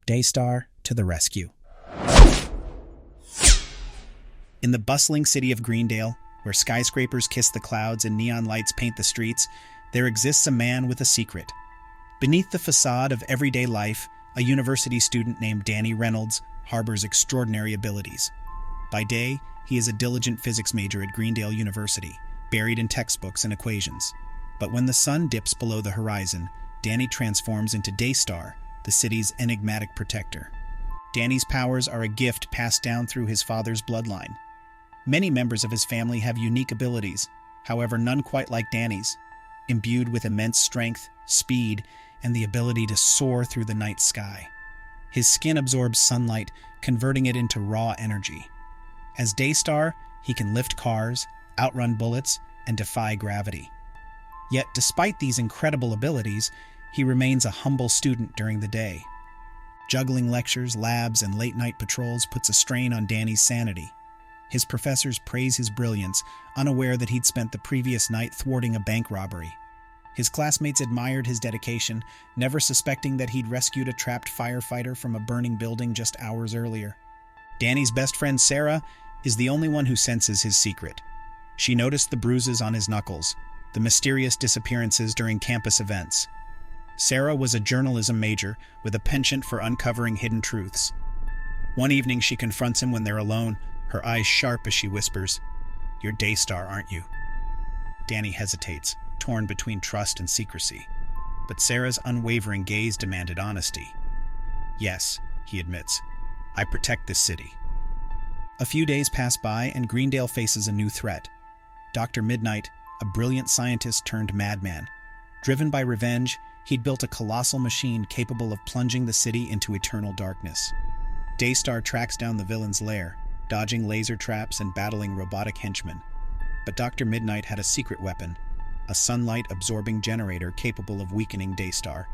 Daystar to the rescue. In the bustling city of Greendale, where skyscrapers kiss the clouds and neon lights paint the streets, there exists a man with a secret. Beneath the facade of everyday life, a university student named Danny Reynolds harbors extraordinary abilities. By day, he is a diligent physics major at Greendale University, buried in textbooks and equations. But when the sun dips below the horizon, Danny transforms into Daystar, the city's enigmatic protector. Danny's powers are a gift passed down through his father's bloodline. Many members of his family have unique abilities, however none quite like Danny's, imbued with immense strength, speed, and the ability to soar through the night sky. His skin absorbs sunlight, converting it into raw energy. As Daystar, he can lift cars, outrun bullets, and defy gravity. Yet, despite these incredible abilities, he remains a humble student during the day. Juggling lectures, labs, and late-night patrols puts a strain on Danny's sanity. His professors praise his brilliance, unaware that he'd spent the previous night thwarting a bank robbery. His classmates admired his dedication, never suspecting that he'd rescued a trapped firefighter from a burning building just hours earlier. Danny's best friend Sarah is the only one who senses his secret. She noticed the bruises on his knuckles, the mysterious disappearances during campus events. Sarah was a journalism major with a penchant for uncovering hidden truths. One evening she confronts him when they're alone, her eyes sharp as she whispers, "You're Daystar, aren't you?" Danny hesitates, torn between trust and secrecy. But Sarah's unwavering gaze demanded honesty. "Yes," he admits, "I protect this city." A few days pass by and Greendale faces a new threat. Dr. Midnight, a brilliant scientist turned madman. Driven by revenge, he'd built a colossal machine capable of plunging the city into eternal darkness. Daystar tracks down the villain's lair, dodging laser traps and battling robotic henchmen. But Dr. Midnight had a secret weapon, a sunlight-absorbing generator capable of weakening Daystar.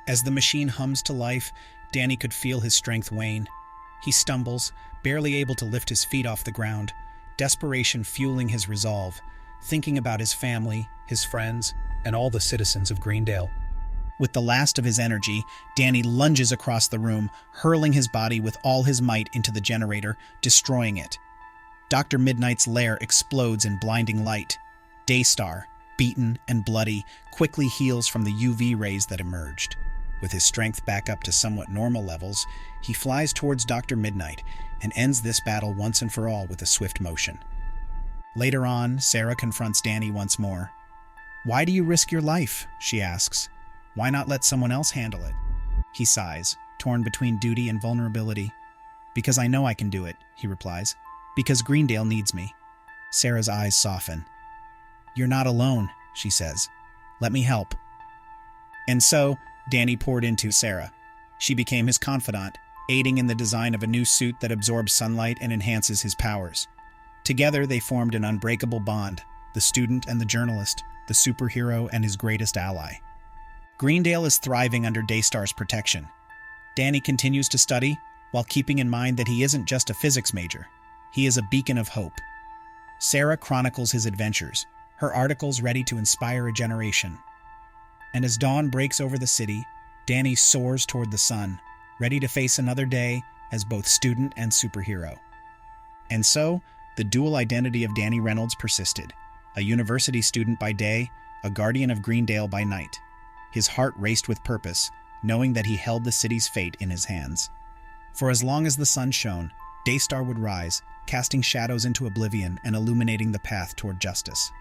As the machine hums to life, Danny could feel his strength wane. He stumbles, barely able to lift his feet off the ground, desperation fueling his resolve, thinking about his family, his friends, and all the citizens of Greendale. With the last of his energy, Danny lunges across the room, hurling his body with all his might into the generator, destroying it. Dr. Midnight's lair explodes in blinding light. Daystar, beaten and bloody, quickly heals from the UV rays that emerged. With his strength back up to somewhat normal levels, he flies towards Dr. Midnight and ends this battle once and for all with a swift motion. Later on, Sarah confronts Danny once more. "Why do you risk your life?" she asks. "Why not let someone else handle it?" He sighs, torn between duty and vulnerability. "Because I know I can do it," he replies. "Because Greendale needs me." Sarah's eyes soften. "You're not alone," she says. "Let me help." And so, Danny poured into Sarah. She became his confidant, aiding in the design of a new suit that absorbs sunlight and enhances his powers. Together, they formed an unbreakable bond, the student and the journalist, the superhero and his greatest ally. Greendale is thriving under Daystar's protection. Danny continues to study, while keeping in mind that he isn't just a physics major. He is a beacon of hope. Sarah chronicles his adventures, her articles ready to inspire a generation. And as dawn breaks over the city, Danny soars toward the sun, ready to face another day as both student and superhero. And so, the dual identity of Danny Reynolds persisted, a university student by day, a guardian of Greendale by night. His heart raced with purpose, knowing that he held the city's fate in his hands. For as long as the sun shone, Daystar would rise, casting shadows into oblivion and illuminating the path toward justice.